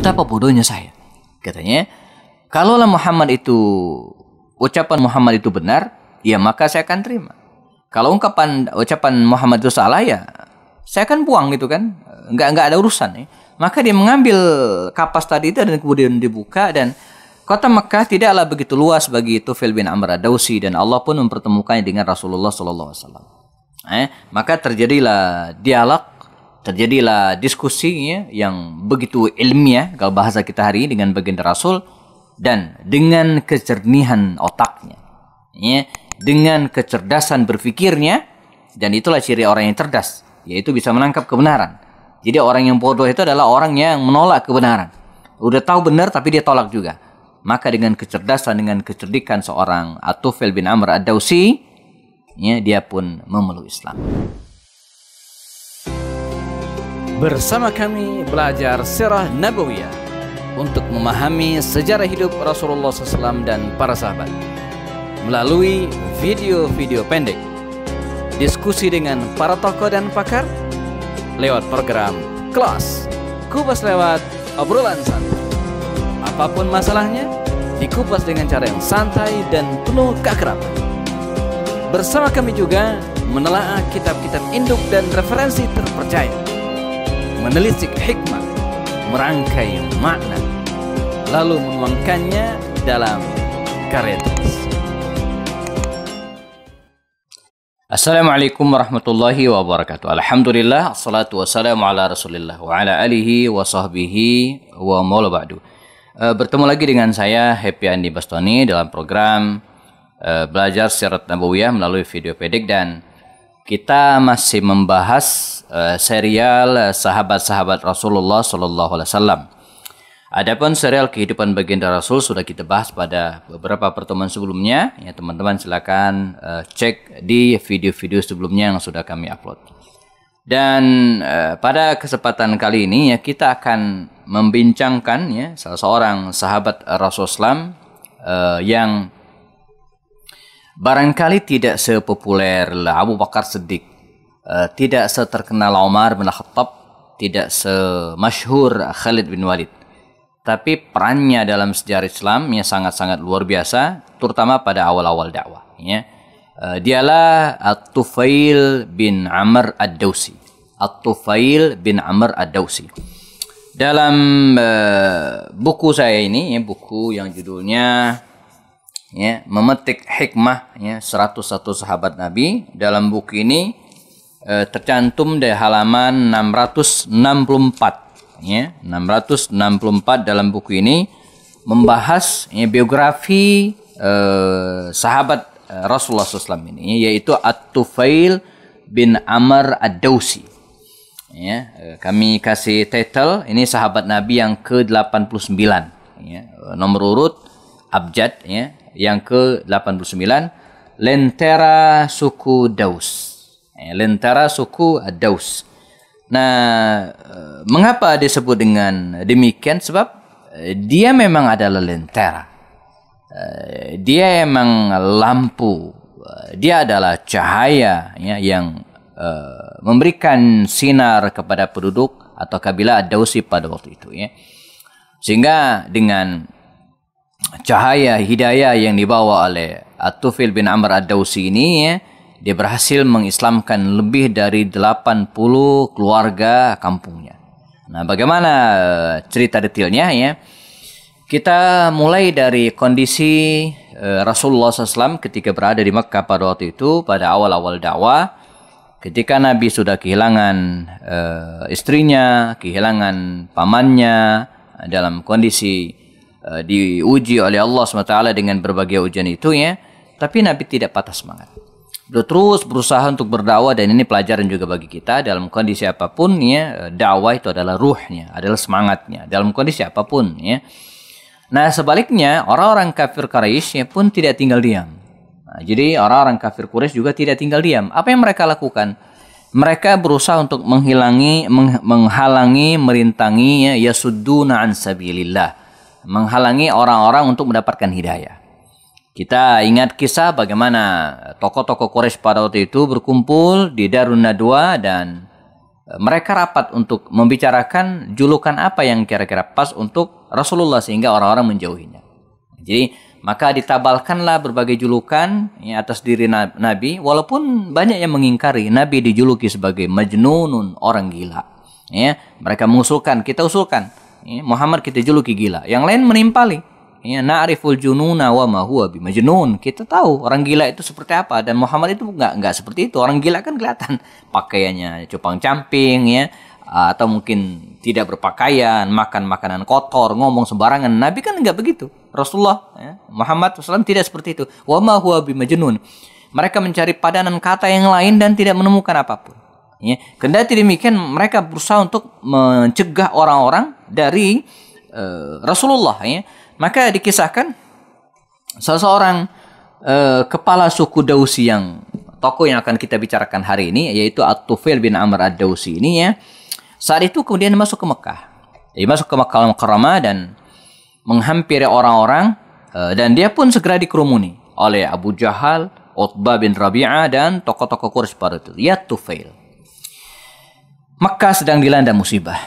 betapa bodohnya saya. Katanya, kalaulah ucapan Muhammad itu benar, ya maka saya akan terima. Kalau ucapan Muhammad itu salah, ya saya akan buang gitu kan. Enggak ada urusan ya. Maka dia mengambil kapas tadi itu dan kemudian dibuka, dan kota Mekah tidaklah begitu luas bagi Tufail bin Amr ad-Dawsi, dan Allah pun mempertemukannya dengan Rasulullah SAW. Maka terjadilah dialog, terjadilah diskusinya yang begitu ilmiah kalau bahasa kita hari ini dengan baginda Rasul, dan dengan kejernihan otaknya, ya, dengan kecerdasan berpikirnya, dan itulah ciri orang yang cerdas, yaitu bisa menangkap kebenaran. Jadi orang yang bodoh itu adalah orang yang menolak kebenaran. Udah tahu benar tapi dia tolak juga. Maka dengan kecerdasan, dengan kecerdikan seorang Tufail bin Amr ad-Dawsi, ya, dia pun memeluk Islam. Bersama kami belajar sirah nabawiyah untuk memahami sejarah hidup Rasulullah SAW dan para sahabat melalui video-video pendek, diskusi dengan para tokoh dan pakar lewat program kelas Kupas Lewat Obrolan Santai. Apapun masalahnya, dikupas dengan cara yang santai dan penuh keakraban. Bersama kami juga menelaah kitab-kitab induk dan referensi terpercaya, menelisik hikmah, merangkai makna, lalu menuangkannya dalam karya tulis. Assalamualaikum warahmatullahi wabarakatuh. Alhamdulillah, assalatu wassalamu ala rasulillah wa ala alihi wa sahbihi wa maula ba'du. Bertemu lagi dengan saya Happy Andi Bastoni dalam program belajar sirat nabawiyah melalui video pendek, dan kita masih membahas serial sahabat-sahabat Rasulullah sallallahu alaihi wasallam. Adapun serial kehidupan baginda Rasul sudah kita bahas pada beberapa pertemuan sebelumnya. Ya, teman-teman silakan cek di video-video sebelumnya yang sudah kami upload. Dan pada kesempatan kali ini ya kita akan membincangkan ya salah seorang sahabat Rasulullah yang barangkali tidak sepopuler Abu Bakar Siddiq, tidak seterkenal Umar bin Khattab, tidak semasyhur Khalid bin Walid. Tapi perannya dalam sejarah Islam ya sangat-sangat luar biasa, terutama pada awal-awal dakwah. Ya. Dialah Tufail bin Amr ad-Dawsi. Tufail bin Amr ad-Dawsi. Dalam buku saya ini, ya, buku yang judulnya ya, Memetik Hikmah ya, 101 Sahabat Nabi. Dalam buku ini tercantum di halaman 664. Ya, 664 dalam buku ini membahas ya, biografi sahabat Rasulullah SAW ini, yaitu Tufail bin Amr ad-Dawsi. Ya, kami kasih title ini sahabat Nabi yang ke-89. Ya, nomor urut abjad ya, yang ke-89, Lentera suku Daus. Ya, Lentera suku Daus. Nah, mengapa disebut dengan demikian? Sebab dia memang adalah lentera. Dia memang lampu. Dia adalah cahaya ya, yang memberikan sinar kepada penduduk atau kabilah Ad-Dawsi pada waktu itu. Ya. Sehingga dengan cahaya hidayah yang dibawa oleh Tufail bin Amr ad-Dawsi ini ya, dia berhasil mengislamkan lebih dari 80 keluarga kampungnya. Nah, bagaimana cerita detailnya ya? Kita mulai dari kondisi Rasulullah SAW ketika berada di Mekah pada waktu itu, pada awal-awal dakwah. Ketika Nabi sudah kehilangan istrinya, kehilangan pamannya, dalam kondisi diuji oleh Allah SWT dengan berbagai ujian itu ya. Tapi Nabi tidak patah semangat. Beliau terus berusaha untuk berdakwah, dan ini pelajaran juga bagi kita dalam kondisi apapun ya, dakwah itu adalah ruhnya, adalah semangatnya dalam kondisi apapun ya. Nah, sebaliknya orang-orang kafir Quraisy pun tidak tinggal diam. Nah, jadi orang-orang kafir Quraisy juga tidak tinggal diam. Apa yang mereka lakukan? Mereka berusaha untuk menghalangi, merintangi ya, yasudduna an sabilillah, menghalangi orang-orang untuk mendapatkan hidayah. Kita ingat kisah bagaimana tokoh-tokoh Quraisy pada waktu itu berkumpul di Darun Nadwa, dan mereka rapat untuk membicarakan julukan apa yang kira-kira pas untuk Rasulullah sehingga orang-orang menjauhinya. Jadi maka ditabalkanlah berbagai julukan ya, atas diri Nabi, walaupun banyak yang mengingkari Nabi dijuluki sebagai majnunun, orang gila. Ya, mereka mengusulkan, kita usulkan, ya, Muhammad kita juluki gila. Yang lain menimpali. Ya, na'riful jununa wa ma huwa bimajnun. Kita tahu orang gila itu seperti apa, dan Muhammad itu enggak seperti itu. Orang gila kan kelihatan pakaiannya cupang-camping ya, atau mungkin tidak berpakaian, makan makanan kotor, ngomong sembarangan. Nabi kan enggak begitu. Rasulullah ya, Muhammad SAW tidak seperti itu. Wa ma huwa bimajnun. Mereka mencari padanan kata yang lain dan tidak menemukan apapun. Ya, kendati demikian mereka berusaha untuk mencegah orang-orang dari Rasulullah ya. Maka dikisahkan salah seorang kepala suku Dausi, yang tokoh yang akan kita bicarakan hari ini, yaitu At-Tufail bin Amr Ad-Dausi ini ya. Saat itu kemudian masuk ke Mekah. Jadi masuk ke Mekah Al-Mukarramah dan menghampiri orang-orang, dan dia pun segera dikerumuni oleh Abu Jahal, Utbah bin Rabi'ah dan tokoh-tokoh Quraisy pada itu. Ya Tufail. Mekah sedang dilanda musibah.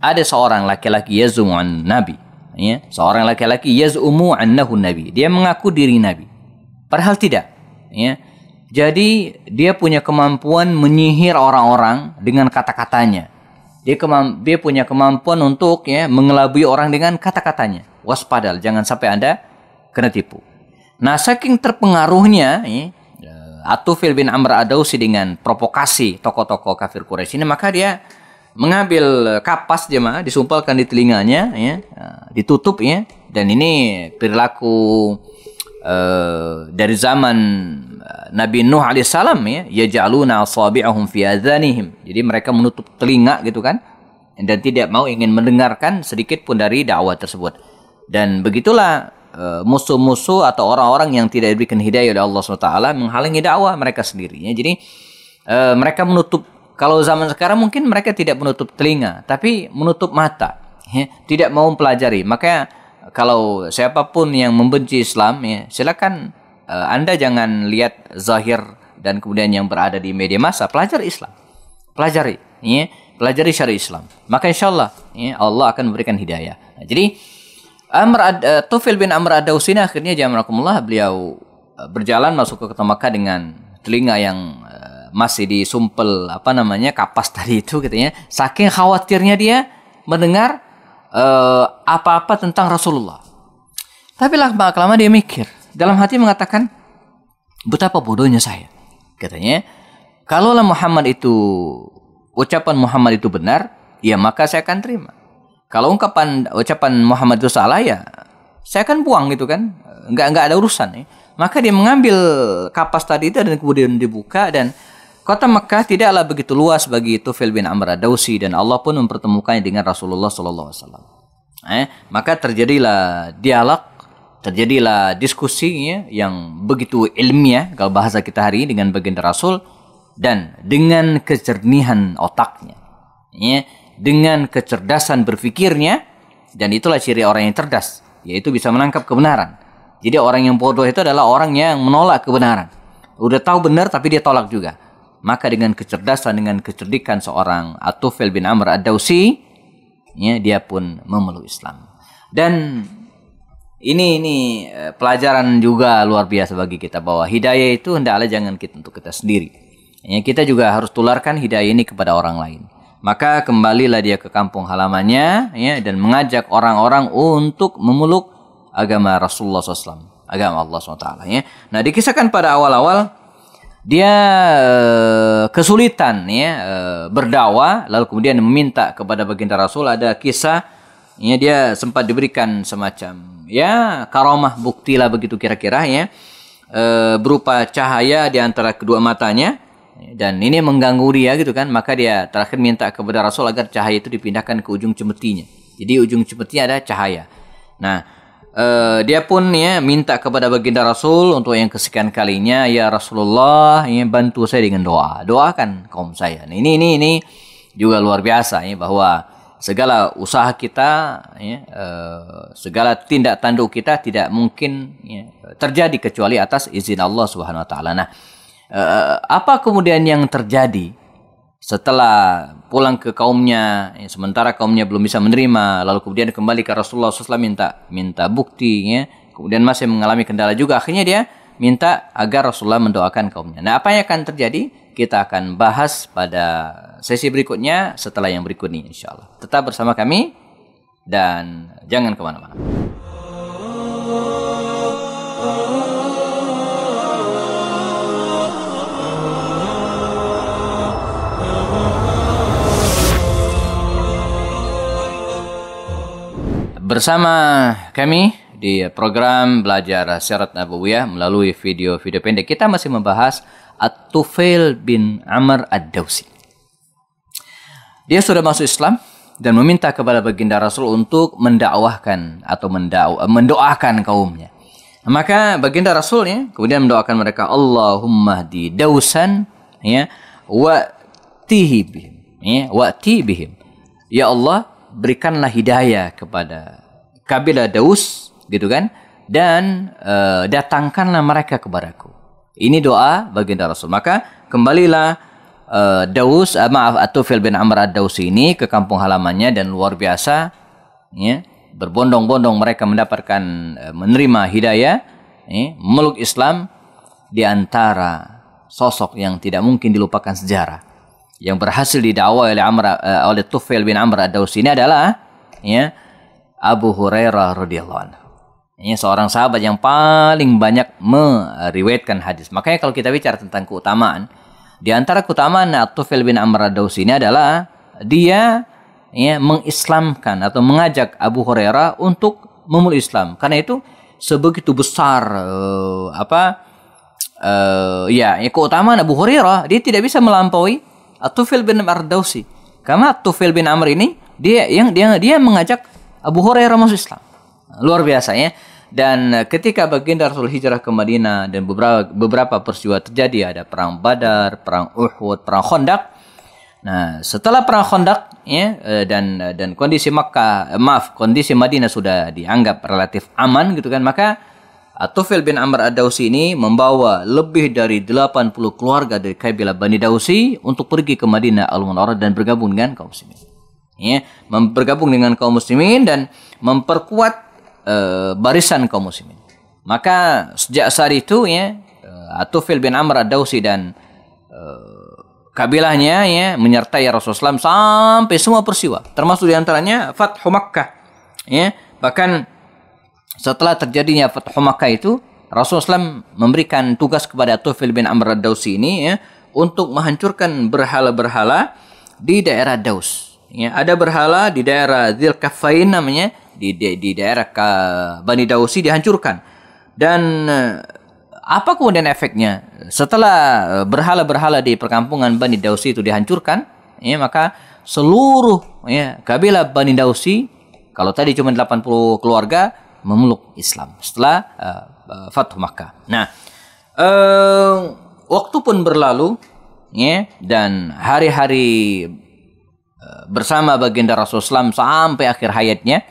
Ada seorang laki-laki yaz'umu an Nabi. Ya, seorang laki-laki yaz'umu annahu Nabi. Dia mengaku diri Nabi. Padahal tidak. Ya. Jadi dia punya kemampuan menyihir orang-orang dengan kata-katanya. Dia punya kemampuan untuk ya mengelabui orang dengan kata-katanya. Waspada, jangan sampai Anda kena tipu. Nah, saking terpengaruhnya ya, At-Tufail bin Amr Ad-Dausi dengan provokasi tokoh-tokoh kafir Quraisy ini, maka dia mengambil kapas jemaah, disumpalkan di telinganya ya, ditutup ya. Dan ini perilaku dari zaman Nabi Nuh alaihissalam ya, yaj'aluna asabi'ahum fi adhanihim. Jadi mereka menutup telinga gitu kan, dan tidak mau ingin mendengarkan sedikit pun dari dakwah tersebut. Dan begitulah musuh-musuh atau orang-orang yang tidak diberikan hidayah oleh Allah SWT menghalangi dakwah mereka sendiri ya. Jadi mereka menutup. Kalau zaman sekarang mungkin mereka tidak menutup telinga, tapi menutup mata ya, tidak mau mempelajari. Makanya kalau siapapun yang membenci Islam ya, silakan Anda jangan lihat zahir dan kemudian yang berada di media massa. Pelajari Islam, pelajari ya, pelajari syariat Islam, maka insyaallah ya, Allah akan memberikan hidayah. Nah, jadi Tufail bin Amr Ad-Dausi akhirnya jamaah beliau berjalan masuk ke kota Makkah dengan telinga yang masih disumpel kapas tadi itu katanya. Saking khawatirnya dia mendengar apa-apa tentang Rasulullah. Tapi lama-lama dia mikir, dalam hati mengatakan, betapa bodohnya saya. Katanya, kalaulah ucapan Muhammad itu benar, ya maka saya akan terima. Kalau ucapan Muhammad itu salah, ya saya akan buang gitu kan, nggak ada urusan ya. Maka dia mengambil kapas tadi itu dan kemudian dibuka, dan kota Mekah tidaklah begitu luas bagi Tufail bin Amr Ad-Dausi, dan Allah pun mempertemukannya dengan Rasulullah SAW. Maka terjadilah dialog, terjadilah diskusi ya, yang begitu ilmiah kalau bahasa kita hari ini dengan baginda Rasul, dan dengan kejernihan otaknya. Ya. Dengan kecerdasan berpikirnya, dan itulah ciri orang yang cerdas, yaitu bisa menangkap kebenaran. Jadi orang yang bodoh itu adalah orang yang menolak kebenaran. Udah tahu benar tapi dia tolak juga. Maka dengan kecerdasan, dengan kecerdikan seorang At-Tufail bin Amr Ad-Dausi, ya, dia pun memeluk Islam. Dan ini pelajaran juga luar biasa bagi kita, bahwa hidayah itu hendaklah jangan untuk kita sendiri. Ya, kita juga harus tularkan hidayah ini kepada orang lain. Maka kembalilah dia ke kampung halamannya ya, dan mengajak orang-orang untuk memeluk agama Rasulullah SAW, agama Allah SWT ya. Nah, dikisahkan pada awal-awal dia kesulitan ya berdakwah, lalu kemudian meminta kepada baginda Rasul. Ada kisah ya, dia sempat diberikan semacam ya karamah, bukti lah begitu kira-kira ya, berupa cahaya di antara kedua matanya. Dan ini mengganggu dia gitu kan, maka dia terakhir minta kepada Rasul agar cahaya itu dipindahkan ke ujung cemetinya. Jadi ujung cemetinya ada cahaya. Nah, dia pun ya minta kepada baginda Rasul untuk yang kesekian kalinya, ya Rasulullah, ya, bantu saya dengan doa, doakan kaum saya. Nah, ini juga luar biasa ya, bahwa segala usaha kita ya, segala tindak tanduk kita tidak mungkin ya, terjadi kecuali atas izin Allah Subhanahu wa taala. Nah, apa kemudian yang terjadi setelah pulang ke kaumnya, ya, sementara kaumnya belum bisa menerima, lalu kemudian kembali ke Rasulullah SAW minta bukti, ya, kemudian masih mengalami kendala juga, akhirnya dia minta agar Rasulullah mendoakan kaumnya. Nah, apa yang akan terjadi? Kita akan bahas pada sesi berikutnya setelah yang berikut ini, insya Allah. Tetap bersama kami dan jangan kemana-mana. Bersama kami di program Belajar Syirat Nabawiyah melalui video-video pendek, kita masih membahas At-Tufail bin Amr Ad-Dawsi. Dia sudah masuk Islam dan meminta kepada baginda Rasul untuk mendakwahkan atau mendoakan kaumnya. Maka baginda Rasul, ya, kemudian mendoakan mereka, Allahumma hdi Dawsan, ya, wa'tihi bihim, ya, wa'ti bihim. Ya Allah, berikanlah hidayah kepada kabilah Daus, gitu kan, dan datangkanlah mereka kepadaku. Ini doa baginda Rasul. Maka kembalilah At-Tufail bin Amr Ad-Dawsi ini ke kampung halamannya, dan luar biasa, ya, berbondong-bondong mereka mendapatkan menerima hidayah, ya, memeluk Islam. Di antara sosok yang tidak mungkin dilupakan sejarah yang berhasil didakwai oleh Tufail bin Amr Ad-Dawsi ini adalah, ya, Abu Hurairah radhiyallahu anhu. Ini seorang sahabat yang paling banyak meriwayatkan hadis. Makanya kalau kita bicara tentang keutamaan, di antara keutamaan Tufail bin Amr Ad-Dawsi ini adalah dia, ya, mengislamkan atau mengajak Abu Hurairah untuk memeluk Islam. Karena itu sebegitu besar keutamaan Abu Hurairah, dia tidak bisa melampaui Tufail bin Amr Ad-Dawsi. Karena Tufail bin Amr ini dia mengajak Abu Hurairah masuk Islam. Luar biasa, ya. Dan ketika baginda Rasul hijrah ke Madinah dan beberapa peristiwa terjadi, ada perang Badar, perang Uhud, perang Khandaq. Nah, setelah perang Khandaq, ya, dan kondisi kondisi Madinah sudah dianggap relatif aman, gitu kan, maka Tufail bin Amr Ad-Dawsi ini membawa lebih dari 80 keluarga dari kabilah Bani Dawsi untuk pergi ke Madinah Al-Munawwarah dan bergabung dengan kaum muslimin. Ya, bergabung dengan kaum muslimin dan memperkuat barisan kaum muslimin. Maka sejak saat itu, ya, Tufail bin Amr Ad-Dawsi dan kabilahnya, ya, menyertai Rasulullah SAW sampai semua peristiwa, termasuk diantaranya Fathu Makkah, ya. Bahkan setelah terjadinya Fathu Makkah itu, Rasulullah SAW memberikan tugas kepada Tufail bin Amr Ad-Dawsi ini, ya, untuk menghancurkan berhala-berhala di daerah Daus. Ya, ada berhala di daerah Dzil Kaffain namanya, di daerah Bani Dawsi dihancurkan. Dan apa kemudian efeknya? Setelah berhala-berhala di perkampungan Bani Dawsi itu dihancurkan, ya, maka seluruh, ya, kabilah Bani Dawsi, kalau tadi cuma 80 keluarga, memeluk Islam setelah Fathu Makkah. Nah, waktu pun berlalu, ya, dan hari-hari bersama baginda Rasulullah SAW sampai akhir hayatnya,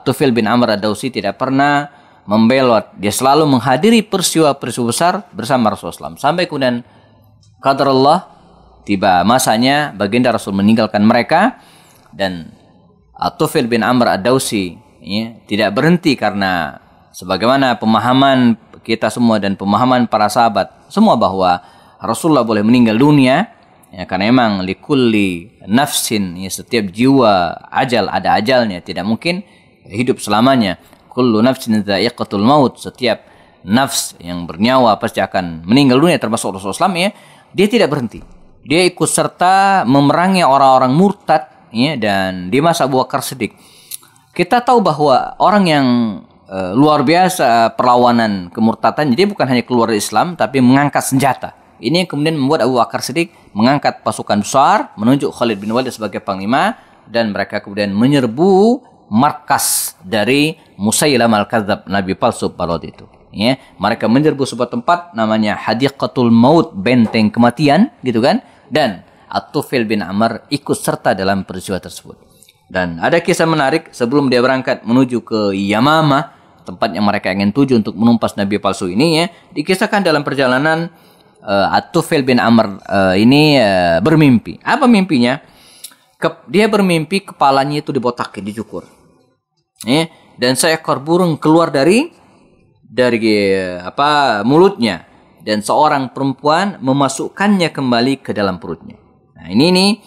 Tufail bin Amr Ad-Dawsi tidak pernah membelot. Dia selalu menghadiri peristiwa-peristiwa besar bersama Rasulullah SAW. Sampai kemudian qadarullah, tiba masanya baginda Rasul meninggalkan mereka, dan Tufail bin Amr Ad-Dawsi, ya, tidak berhenti, karena sebagaimana pemahaman kita semua dan pemahaman para sahabat semua bahwa Rasulullah boleh meninggal dunia, ya, karena memang likulli nafsin, ya, setiap jiwa ada ajalnya, tidak mungkin hidup selamanya. Kullu nafsin dha'iqatul maut, setiap nafs yang bernyawa pasti akan meninggal dunia, termasuk Rasulullah SAW, ya. Dia tidak berhenti, dia ikut serta memerangi orang-orang murtad, ya, dan di masa Abu Bakar Siddiq kita tahu bahwa orang yang luar biasa perlawanan kemurtadan, jadi bukan hanya keluar dari Islam tapi mengangkat senjata. Ini yang kemudian membuat Abu Bakar Siddiq mengangkat pasukan besar, menunjuk Khalid bin Walid sebagai panglima, dan mereka kemudian menyerbu markas dari Musailam al-Kadzab, nabi palsu pada waktu itu. Ya, mereka menyerbu sebuah tempat namanya Hadiqatul Maut, benteng kematian, gitu kan? Dan Tufail bin Amr ikut serta dalam peristiwa tersebut. Dan ada kisah menarik sebelum dia berangkat menuju ke Yamamah, tempat yang mereka ingin tuju untuk menumpas nabi palsu ini, ya. Dikisahkan dalam perjalanan At-Tufail bin Amr ini bermimpi. Apa mimpinya? Dia bermimpi kepalanya itu dibotakin, dicukur. Dan seekor burung keluar dari mulutnya, dan seorang perempuan memasukkannya kembali ke dalam perutnya. Nah, ini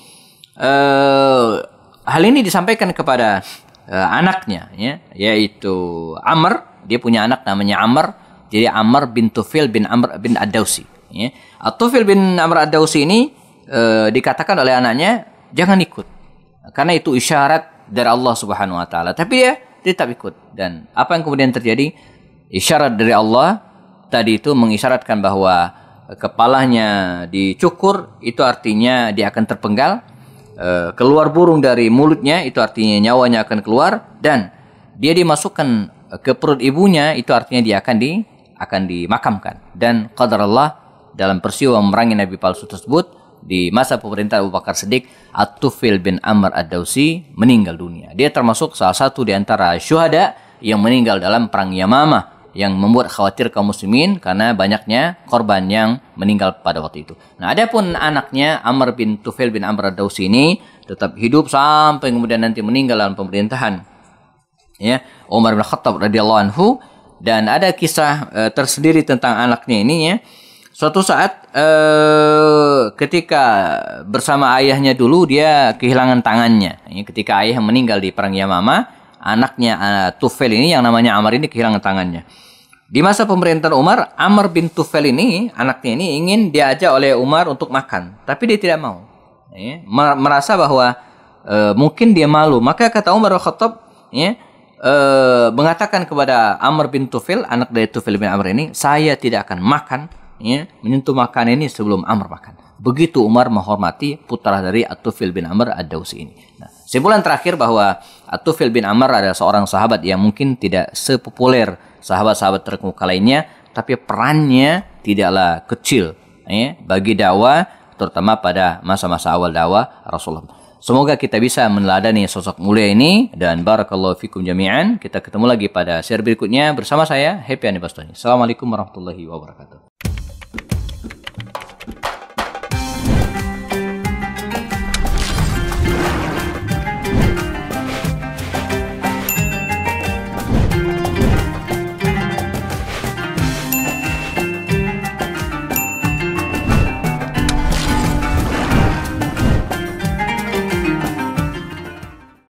hal ini disampaikan kepada anaknya, ya, yaitu Amr. Dia punya anak namanya Amr. Jadi Amr bin Tufail bin Amr bin Ad-Dawsi. Ya. At-Tufail bin Amr Ad-Dawsi ini dikatakan oleh anaknya jangan ikut, karena itu isyarat dari Allah Subhanahu Wa Taala. Tapi dia tetap ikut. Dan apa yang kemudian terjadi? Isyarat dari Allah tadi itu mengisyaratkan bahwa kepalanya dicukur, itu artinya dia akan terpenggal. Keluar burung dari mulutnya, itu artinya nyawanya akan keluar, dan dia dimasukkan ke perut ibunya, itu artinya dia akan dimakamkan. Dan qadar Allah dalam peristiwa memerangi Nabi palsu tersebut di masa pemerintah Abu Bakar Siddiq, At-Tufail bin Amr Ad-Dawsi meninggal dunia. Dia termasuk salah satu di antara syuhada yang meninggal dalam perang Yamamah, yang membuat khawatir kaum muslimin karena banyaknya korban yang meninggal pada waktu itu. Nah, adapun anaknya Amr bin Tufail bin Amr Ad-Dawsi ini tetap hidup sampai kemudian nanti meninggal dalam pemerintahan, ya, Umar bin Khattab radhiyallahu anhu. Dan ada kisah tersendiri tentang anaknya ini, ya. Suatu saat ketika bersama ayahnya dulu, dia kehilangan tangannya. Ya, ketika ayah meninggal di perang Yamamah, anaknya Tufail ini yang namanya Amr ini kehilangan tangannya. Di masa pemerintahan Umar, Amr bin Tufail ini, anaknya ini ingin diajak oleh Umar untuk makan, tapi dia tidak mau. Ya, merasa bahwa mungkin dia malu. Maka kata Umar bin Khattab, ya, mengatakan kepada Amr bin Tufail, anak dari Tufail bin Amr ini, saya tidak akan makan, ya, menyentuh makan ini sebelum Amr makan. Begitu Umar menghormati putra dari At-Tufail bin Amr Ad-Dawsi ini. Nah, simpulan terakhir bahwa At-Tufail bin Amr adalah seorang sahabat yang mungkin tidak sepopuler sahabat-sahabat terkemuka lainnya, tapi perannya tidaklah kecil, ya, bagi dakwah, terutama pada masa-masa awal dakwah Rasulullah. Semoga kita bisa meneladani sosok mulia ini, dan barakallahu fikum jami'an. Kita ketemu lagi pada seri berikutnya bersama saya, Happy Andi Bastoni. Assalamualaikum warahmatullahi wabarakatuh.